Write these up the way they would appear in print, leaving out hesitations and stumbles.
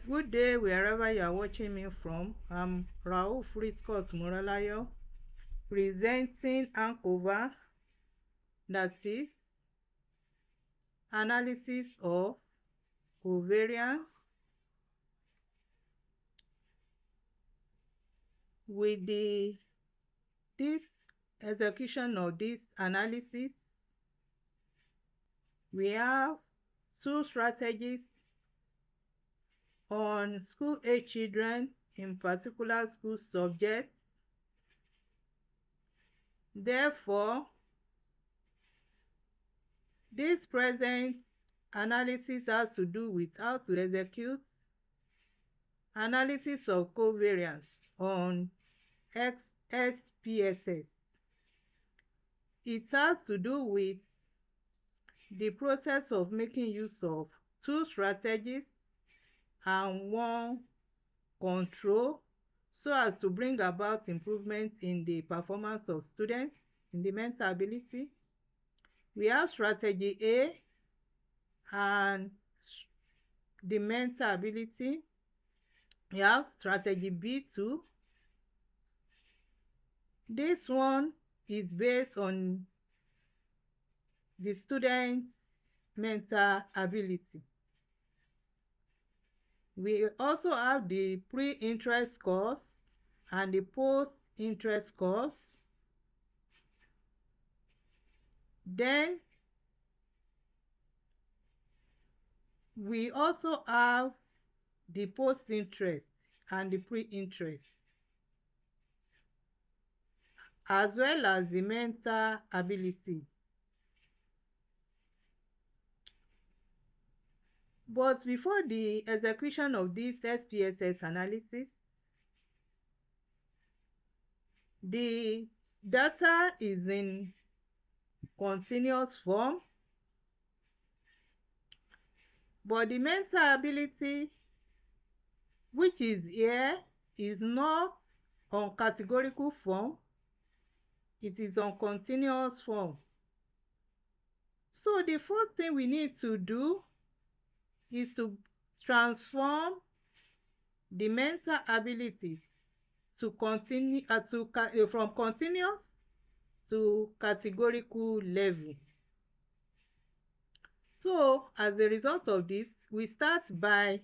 Good day, wherever you are watching me from. I'm RAUFF Risquat Morolayo, presenting ANCOVA, that is analysis of covariance with this execution of this analysis. We have two strategies on school age children in particular school subjects. Therefore, this present analysis has to do with how to execute analysis of covariance on SPSS. It has to do with the process of making use of two strategies and one control so as to bring about improvement in the performance of students in the mental ability. We have strategy A and the mental ability. We have strategy B too. This one is based on the student's mental ability. We also have the pre-interest course and the post-interest course. Then we also have the post-interest and the pre-interest, as well as the mental ability. But before the execution of this SPSS analysis, the data is in continuous form, but the mental ability, which is here, is not on categorical form, it is on continuous form. So the first thing we need to do is to transform the mental ability to continue from continuous to categorical level. So as a result of this, we start by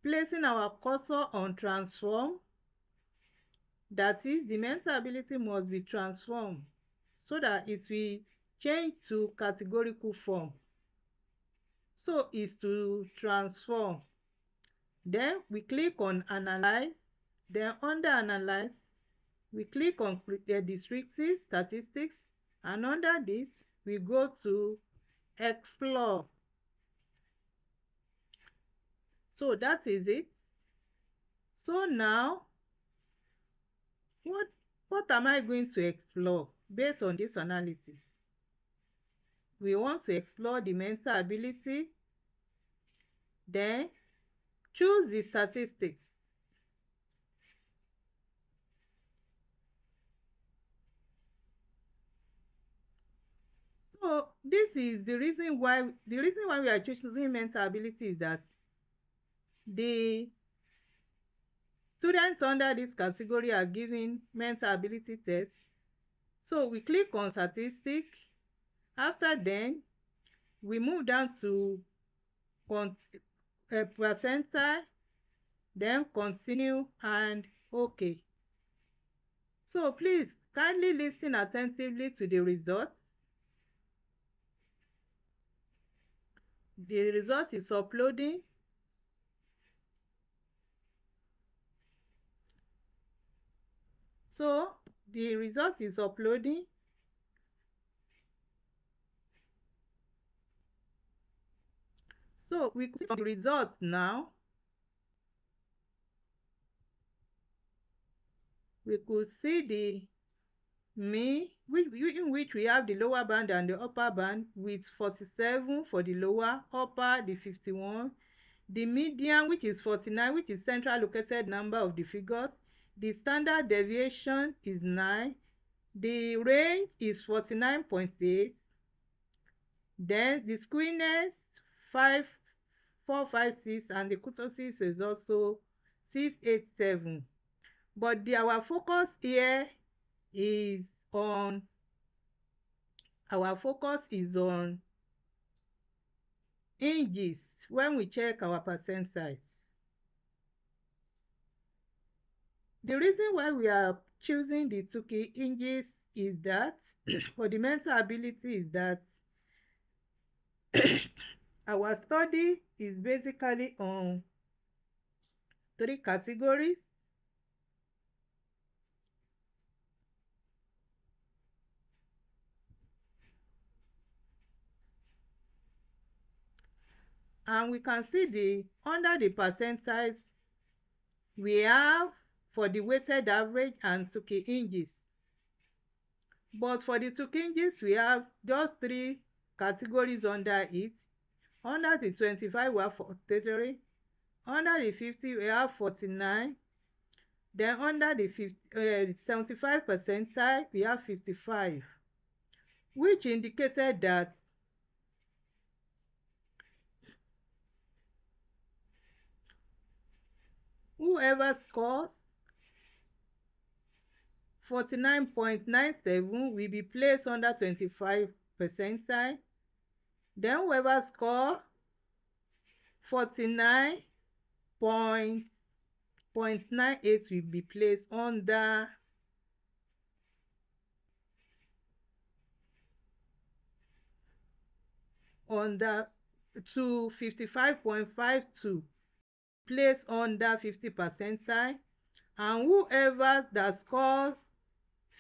placing our cursor on transform. That is, the mental ability must be transformed so that it will change to categorical form. So is to transform. Then we click on analyze. Then under analyze, we click on descriptive statistics, and under this we go to explore. So that is it. So now what am I going to explore based on this analysis? We want to explore the mental ability, then choose the statistics. So this is the reason why we are choosing mental ability is that the students under this category are given mental ability tests. So we click on statistics. After then, we move down to percentile, then continue and OK. So please kindly listen attentively to the results. The result is uploading. So the result is uploading. So we click on the result now. We could see the mean, in which we have the lower band and the upper band, with 47 for the lower, upper the 51. The median, which is 49, which is central located number of the figures. The standard deviation is 9. The range is 49.8. Then the squareness 456 and the kurtosis is also 687. But our focus here is on hinges when we check our percent size. The reason why we are choosing the 2 key hinges is that for the mental ability is that our study is basically on 3 categories. And we can see under the percentiles we have for the weighted average and 2 key hinges. But for the 2 key hinges we have just 3 categories under it. Under the 25 we have 43, under the 50 we have 49, then under the 75 percentile we have 55, which indicated that whoever scores 49.97 will be placed under 25 percentile. Then whoever scores 49.98 will be placed under to 55.52 placed under 50 percentile, and whoever that scores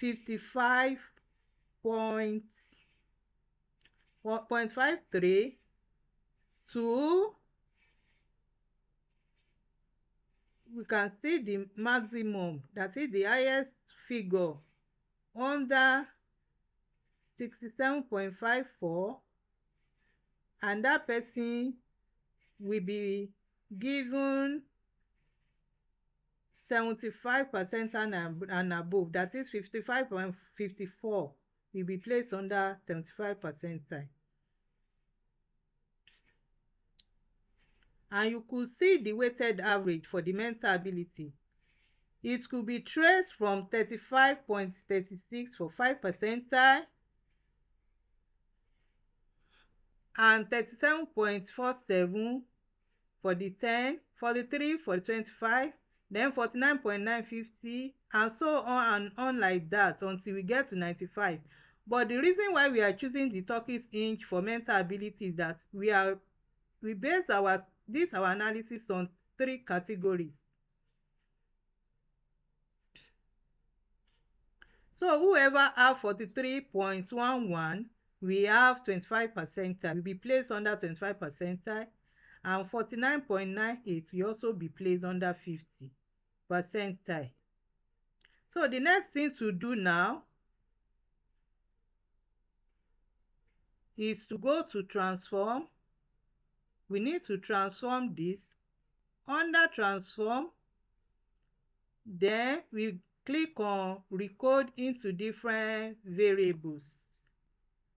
55.53 to, we can see the maximum, that is the highest figure, under 67.54, and that person will be given 75% and above, that is 55.54 will be placed under 75 percentile. And you could see the weighted average for the mental ability. It could be traced from 35.36 for 5 percentile and 37.47 for the 10, 43 for the 25, then 49.950, and so on and on like that until we get to 95. But the reason why we are choosing the Turkish hinge for mental ability is that we base our analysis on 3 categories. So whoever have 43.11, we have 25 percentile, will be placed under 25 percentile, and 49.98 will also be placed under 50 percentile. So the next thing to do now is to go to transform. We need to transform this. Under transform, then we click on recode into different variables.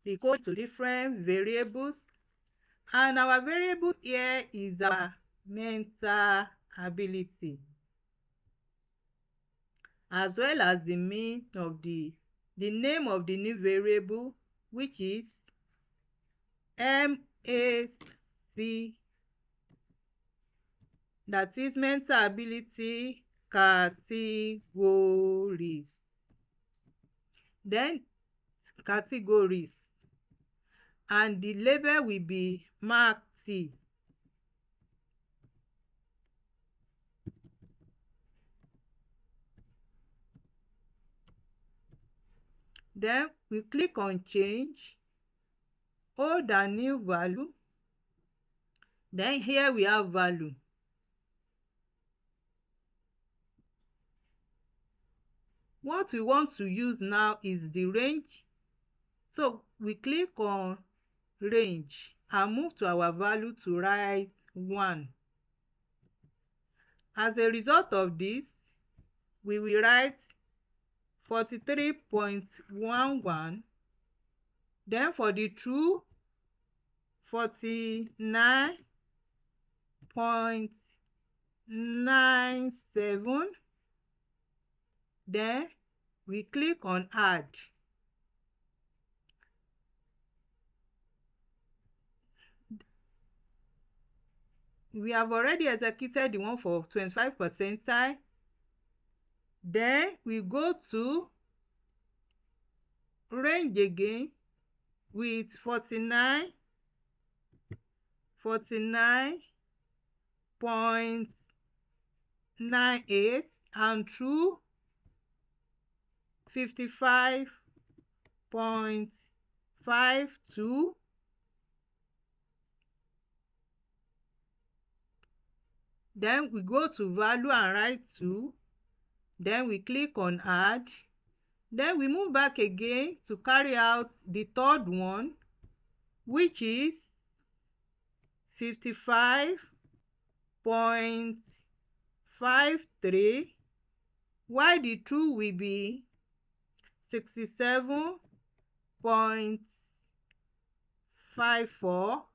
Recode to different variables, and our variable here is our mental ability, as well as the name of the new variable, which is MAC, that is mental ability categories. Then categories, and the label will be MATRIC. Then we click on change, old and new value. Then here we have value. What we want to use now is the range. So we click on range and move to our value to write 1. As a result of this, we will write 43.11. Then for the true, 49. 0.97. Then we click on add. We have already executed the one for 25 percentile. Then we go to range again with 49, 49.98 and through 55.52. Then we go to value and write 2. Then we click on add. Then we move back again to carry out the third one, which is 55.53, while the true will be 67.54.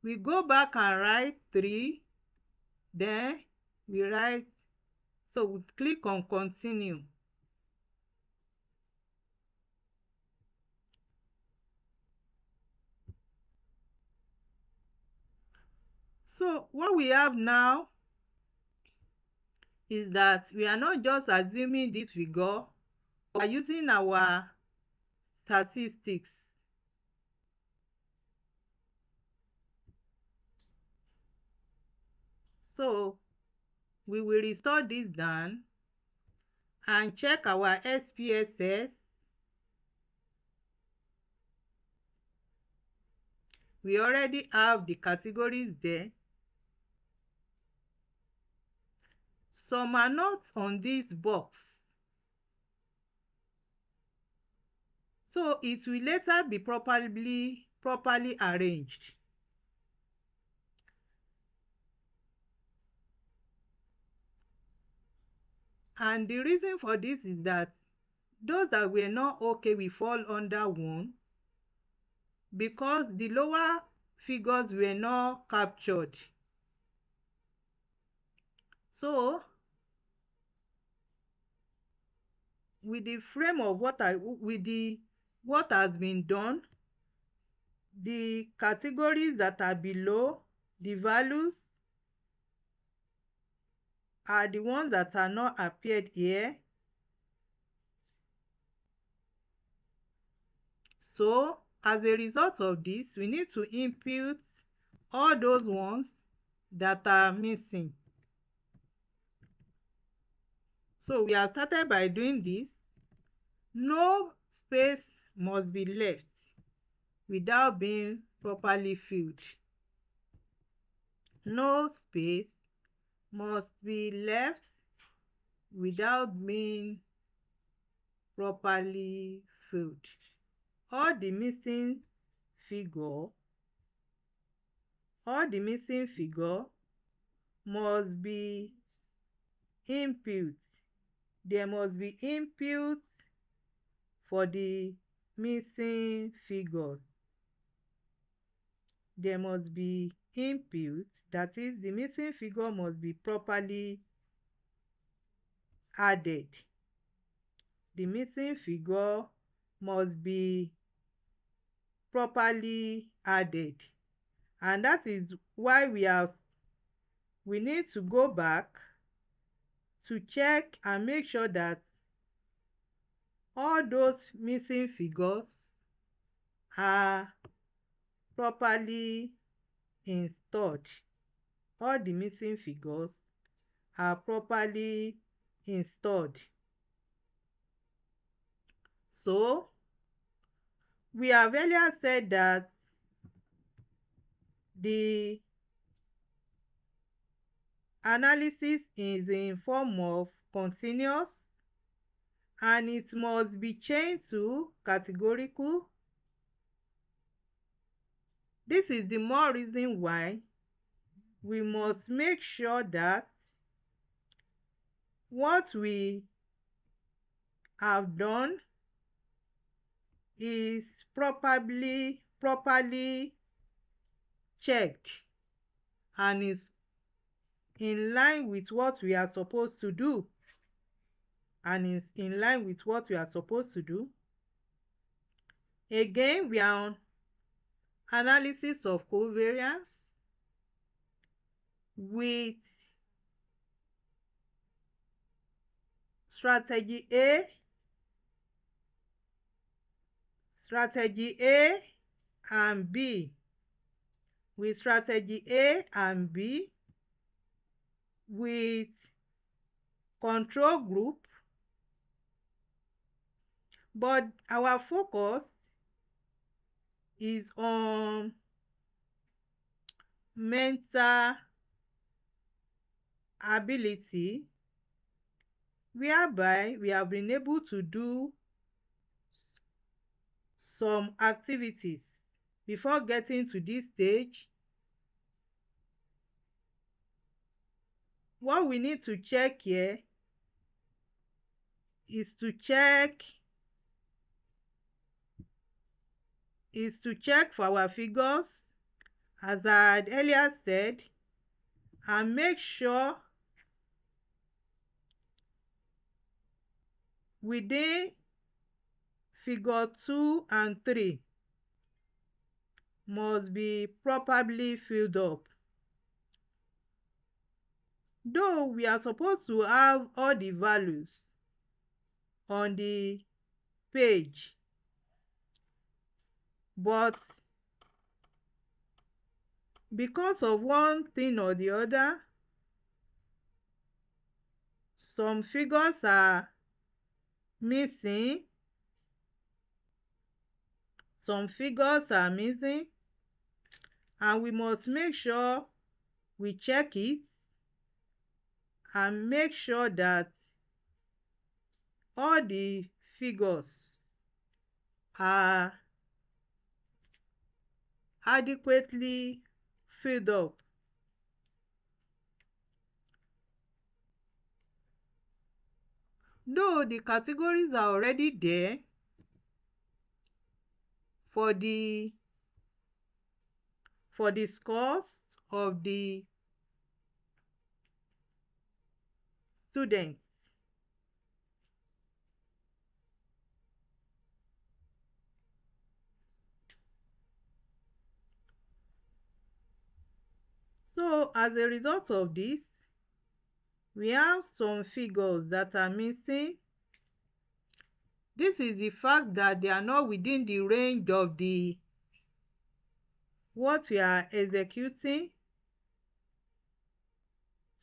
We go back and write 3. Then we write, so we click on continue. So what we have now is that we are not just assuming this figure, we are using our statistics. So we will restore this down and check our SPSS. We already have the categories there. Some are not on this box, so it will later be properly arranged. And the reason for this is that those that were not okay will fall under 1 because the lower figures were not captured. So with the frame of what has been done, the categories that are below the values are the ones that are not appeared here. So as a result of this, we need to input all those ones that are missing. So we have started by doing this. No space must be left without being properly filled. No space must be left without being properly filled. All the missing figure must be input. There must be input for the missing figures. There must be input, that is, the missing figure must be properly added. The missing figure must be properly added, and that is why we need to go back to check and make sure that all those missing figures are properly installed. All the missing figures are properly installed. So we have earlier said that the analysis is in form of continuous and it must be changed to categorical. This is the more reason why we must make sure that what we have done is properly checked and is in line with what we are supposed to do, and is in line with what we are supposed to do. Again, we are on analysis of covariance with strategy A and B. With strategy A and B, with control group, but our focus is on mental ability, whereby we have been able to do some activities. Before getting to this stage, what we need to check here is to check for our figures, as I had earlier said, and make sure within figure 2 and 3 must be properly filled up. Though we are supposed to have all the values on the page, but because of one thing or the other, some figures are missing, and we must make sure we check it and make sure that all the figures are adequately filled up. Though the categories are already there for the scores of the students, so as a result of this, we have some figures that are missing. This is the fact that they are not within the range of what we are executing.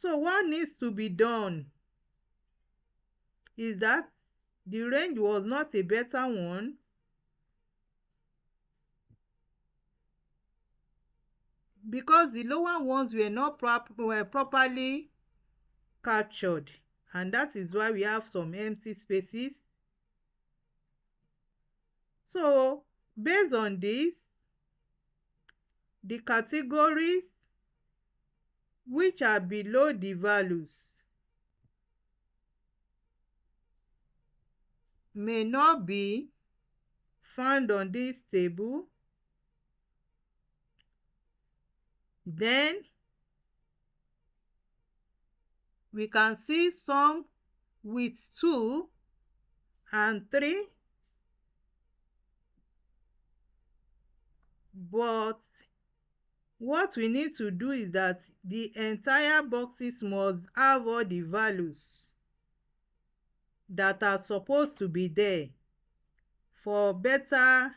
So what needs to be done is that the range was not a better one, because the lower ones were not properly captured, and that is why we have some empty spaces. So based on this, the categories which are below the values may not be found on this table. Then we can see some with 2 and 3, but what we need to do is that the entire boxes must have all the values that are supposed to be there for better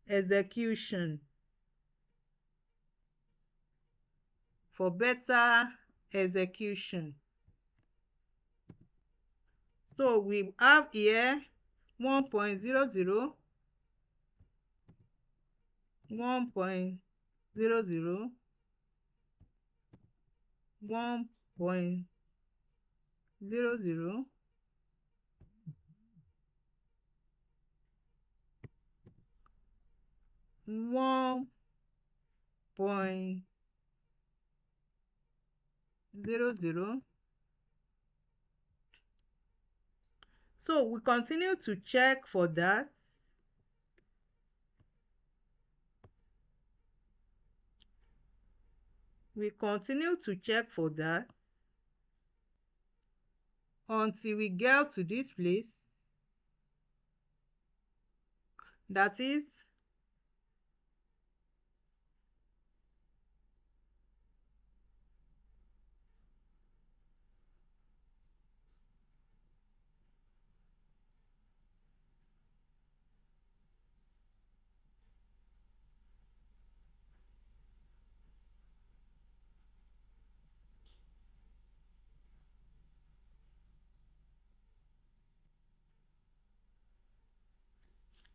execution. So we have here 1.00, 1.00, 1.00, 1.00. So we continue to check for that. We continue to check for that. until we get to this place, that is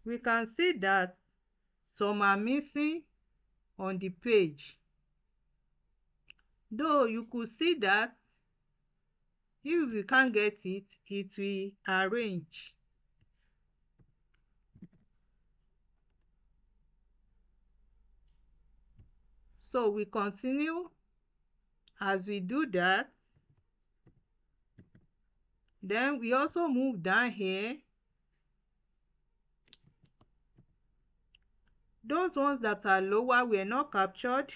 we can see that some are missing on the page. Though you could see that if you can't get it, it will arrange. So we continue. As we do that, then we also move down here. Those ones that are lower were not captured.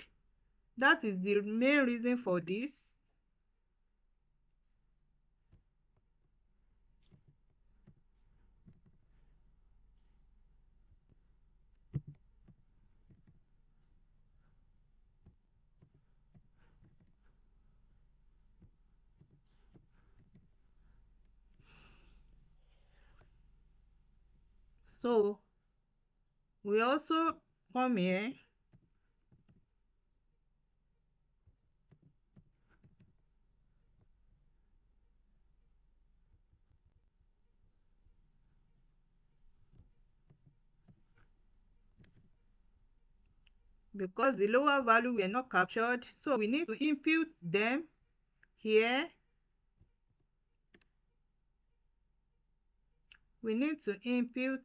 That is the main reason for this. So we also come here. Because the lower value were not captured, so we need to input them here. We need to input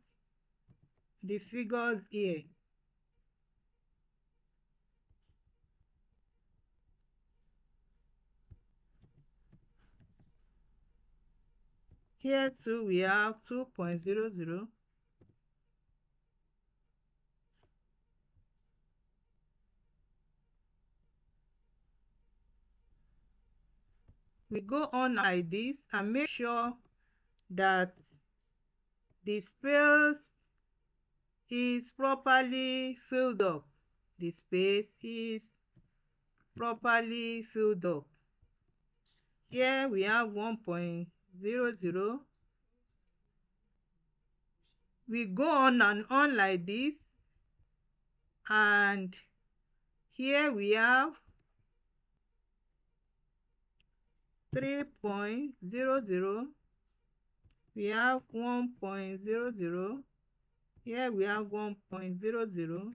the figures here. Here too we have 2.00. We go on like this and make sure that the space is properly filled up. The space is properly filled up. Here we have 1.00. We go on and on like this, and here we have 3.00. We have 1.00. Here we have 1.00.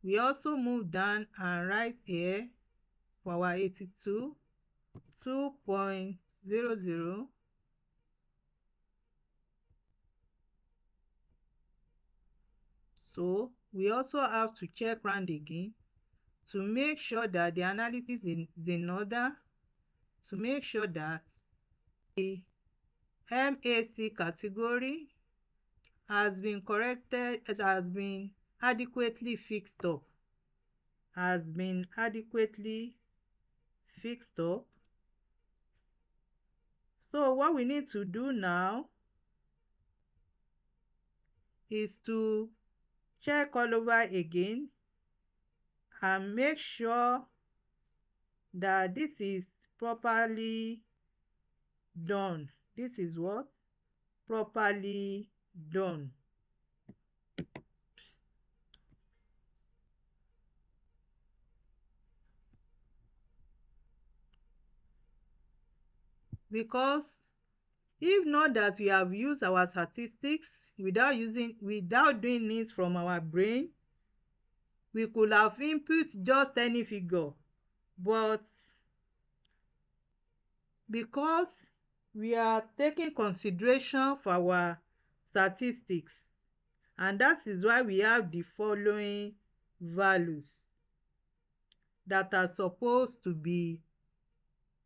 We also move down and write here for our 82, 2.00. So we also have to check round again to make sure that the analysis is in order, to make sure that the MAC category has been corrected, it has been adequately fixed up. So what we need to do now is to check all over again and make sure that this is properly done. This is what? Properly done. Because if not that we have used our statistics without doing it from our brain, we could have input just any figure. But because we are taking consideration for our statistics, and that is why we have the following values that are supposed to be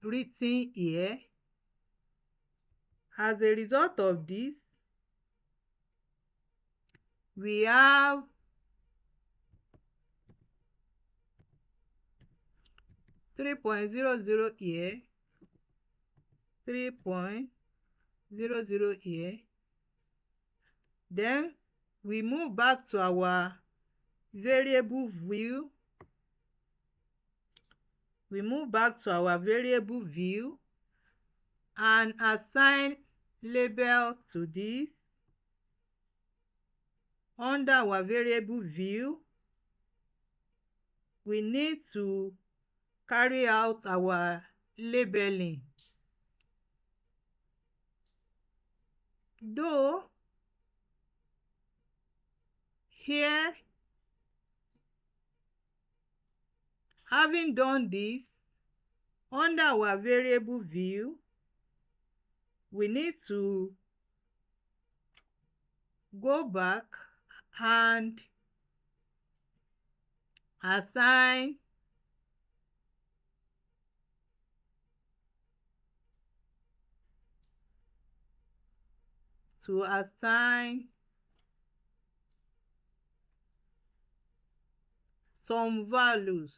written here. As a result of this, we have 3.00 here, 3.00 here. Then we move back to our variable view. We move back to our variable view and assign label to this. Under our variable view, we need to carry out our labeling. Though here, having done this, under our variable view, we need to go back and assign some values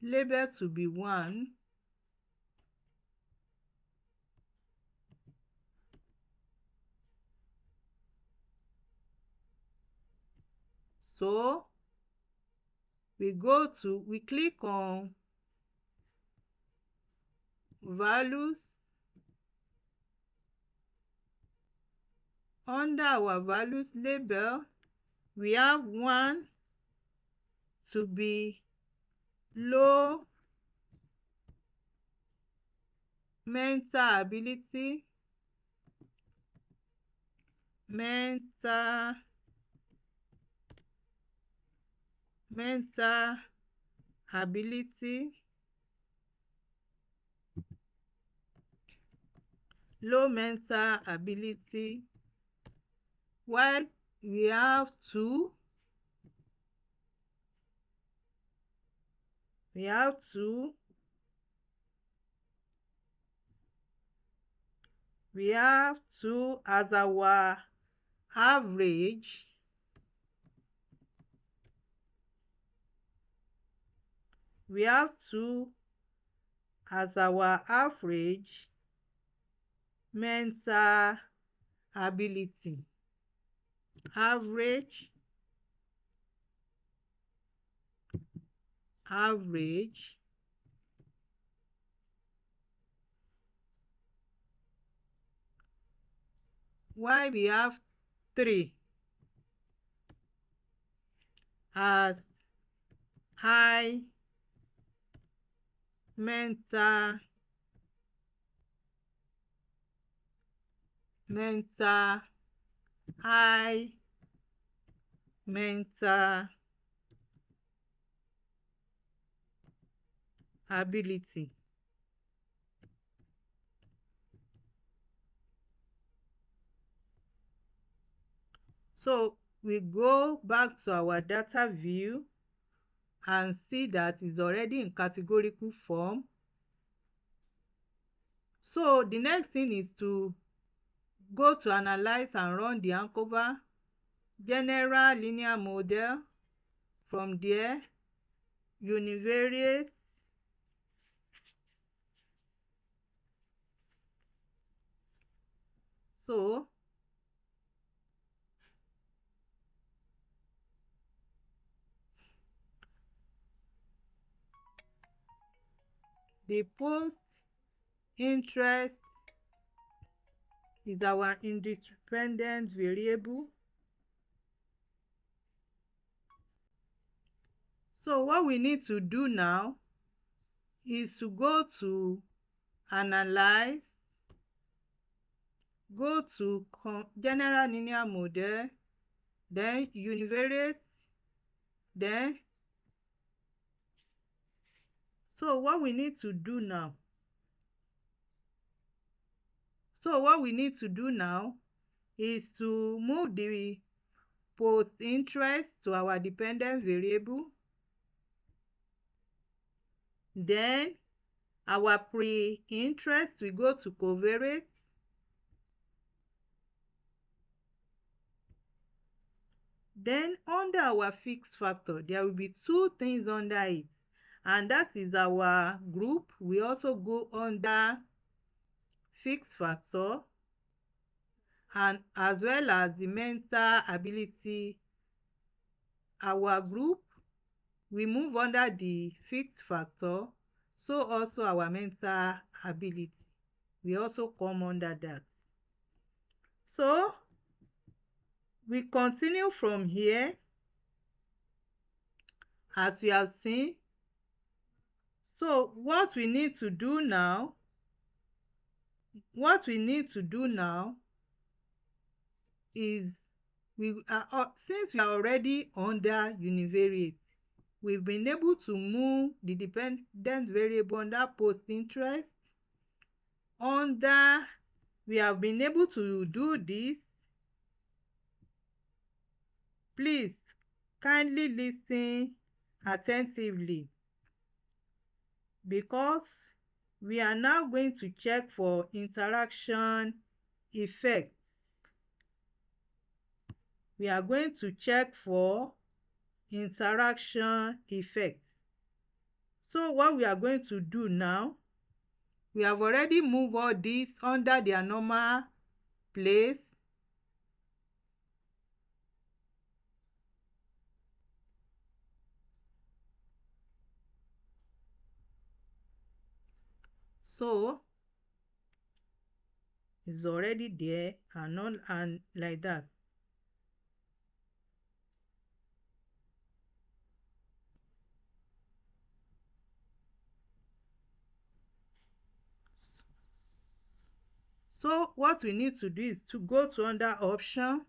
labeled to be 1, so we click on values. Under our values label, we have 1 to be low mental ability, low mental ability, while we have 2 as our average. We have 2 as our average mental ability. Average while we have 3 as high mental ability. So we go back to our data view and see that it's already in categorical form. So the next thing is to go to analyze and run the ANCOVA general linear model. From there, univariate, so the post interest is our independent variable. So what we need to do now is to go to analyze, go to general linear model, then univariate, then so what we need to do now is to move the post interest to our dependent variable. Then our pre-interest, we go to covariate. Then under our fixed factor, there will be two things under it, and that is our group. We also go under fixed factor, and as well as the mental ability. Our group, we move under the fixed factor, so also our mental ability, we also come under that. So we continue from here. As we have seen, so what we need to do now is, since we are already under univariate, we've been able to move the dependent variable under post-interest. We have been able to do this. Please kindly listen attentively, because we are now going to check for interaction effects. We are going to check for interaction effects. So what we are going to do now, we have already moved all this under their normal place. So it's already there and like that. So what we need to do is to go to under option.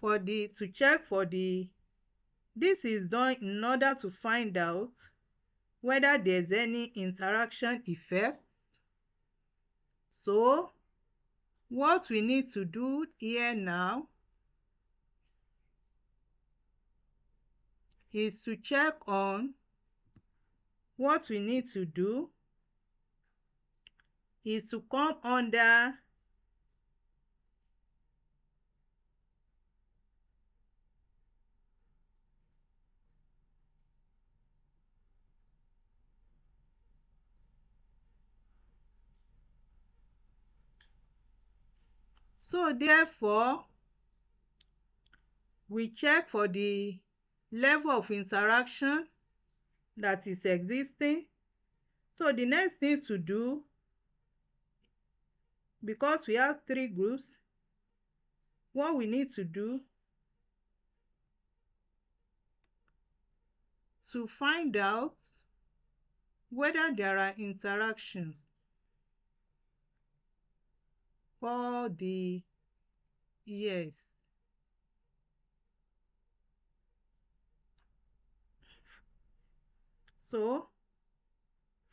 To check for this is done in order to find out whether there's any interaction effect. So what we need to do here now is to check on, what we need to do is to come under so therefore we check for the level of interaction that is existing. So the next thing to do, because we have three groups, what we need to do to find out whether there are interactions for the years. So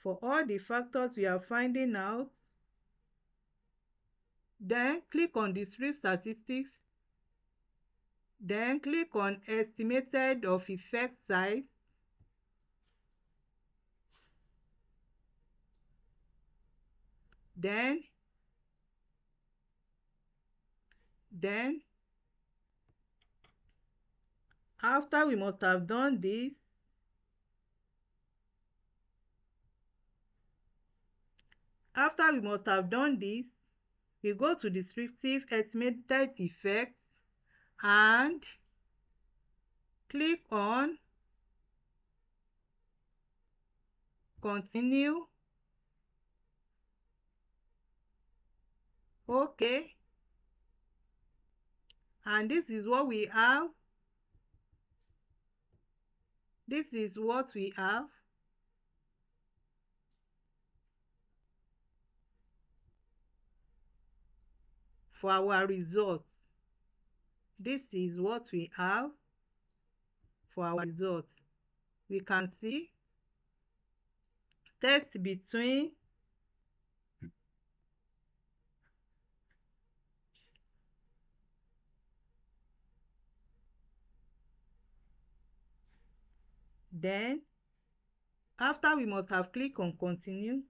for all the factors we are finding out, then click on discrete statistics, then click on estimated of effect size, then after we must have done this, we go to descriptive estimated effects and click on continue. Okay, and this is what we have. This is what we have for our results. This is what we have for our results. We can see test between then after we must have clicked on continue.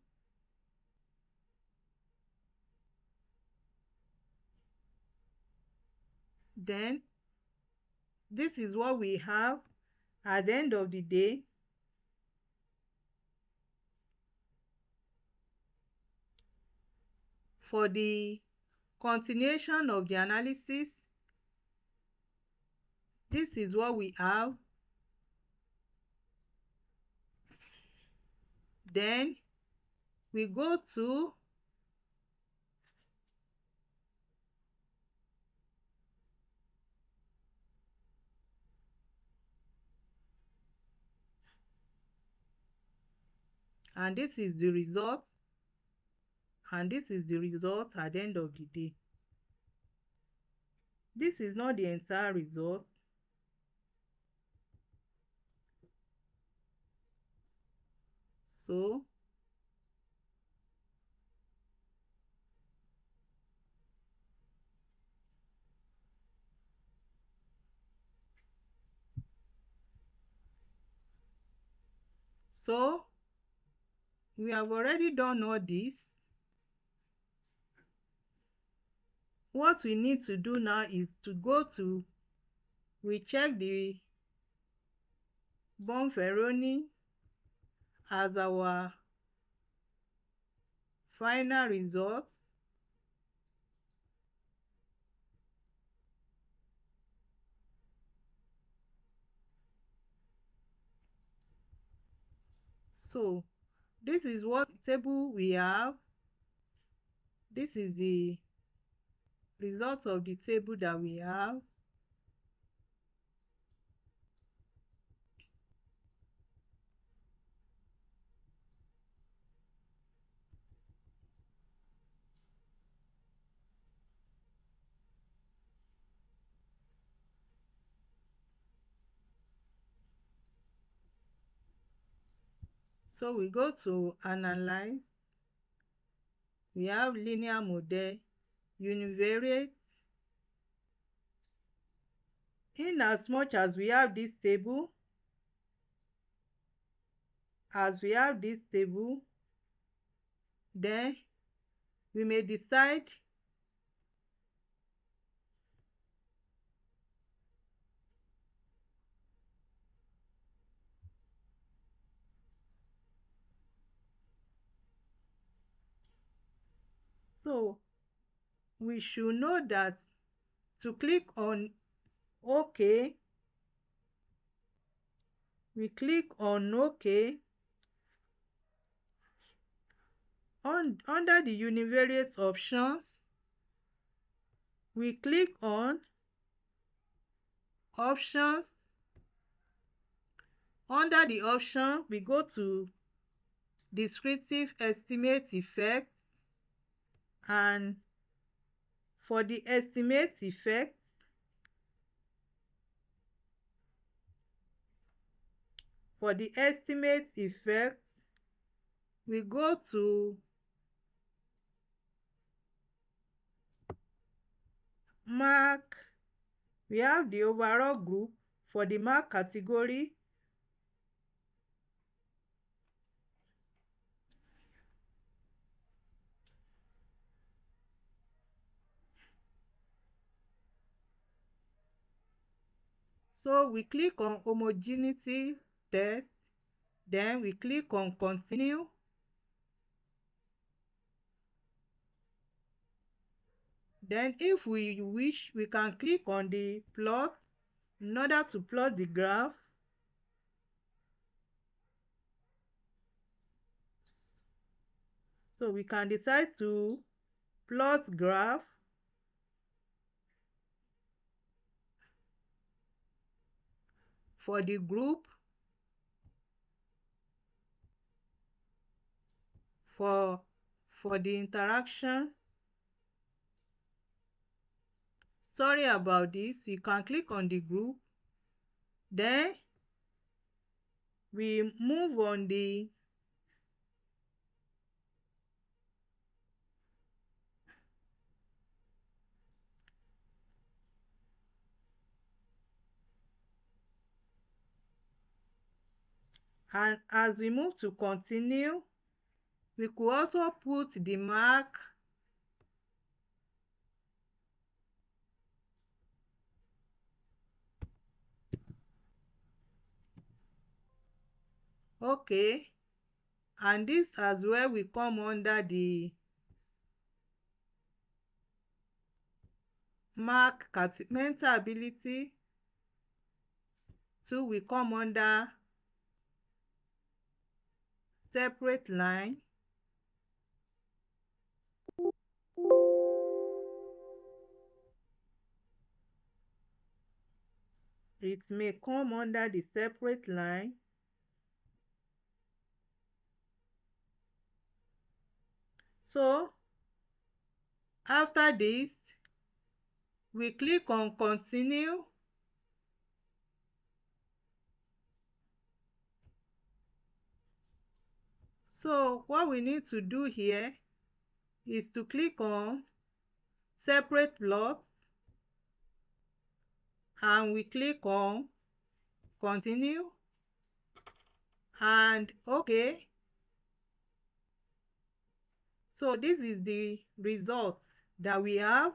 Then this is what we have at the end of the day. For the continuation of the analysis, this is what we have. Then we go to and this is the result, and this is the result at the end of the day. This is not the entire result. So we have already done all this. What we need to do now is to go to, we check the Bonferroni as our final results. So this is what table we have. This is the result of the table that we have. So we go to analyze. We have linear model, univariate. In as much as we have this table, then we may decide so we should know that to click on OK, we click on OK. Under the univariate options, we click on options. Under the option, we go to descriptive estimate effects, and for the estimate effect, we go to mark. We have the overall group. For the mark category, so we click on homogeneity test, then we click on continue. Then if we wish, we can click on the plot in order to plot the graph. So we can decide to plot graph. For the group, for the interaction. Sorry about this. We can click on the group, then we move on the and as we move to continue, we could also put the mark Okay, and this as well will come under the mark mental ability. 2 will come under separate line. It may come under the separate line. So after this, we click on continue. So what we need to do here is to click on separate plots, and we click on continue and okay. So this is the result that we have.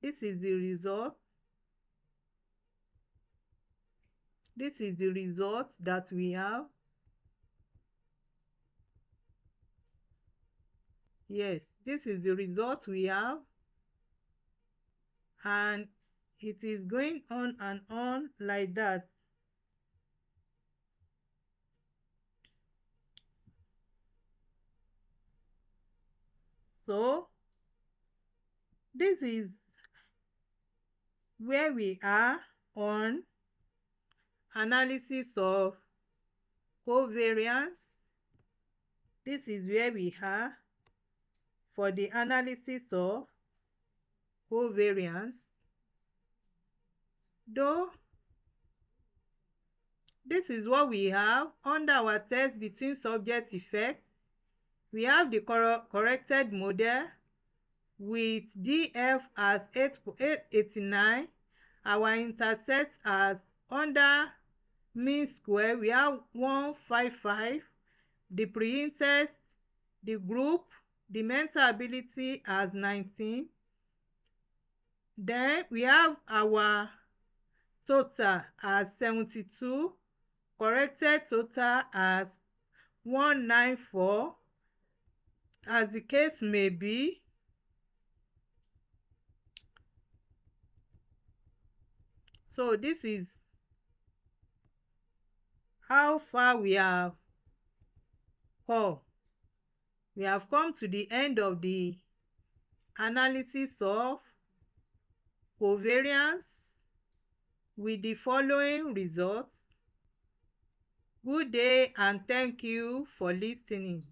This is the result. This is the result that we have. Yes, this is the result we have, and it is going on and on like that. So this is where we are on analysis of covariance. This is where we are for the analysis of covariance. Though this is what we have under our test between subject effects. We have the corrected model with DF as 889, our intercept as under mean square, we have 155, the pre-test, the group, the mental ability as 19. Then we have our total as 72, corrected total as 194, as the case may be. So this is how far we have come. We have come to the end of the analysis of covariance with the following results. Good day and thank you for listening.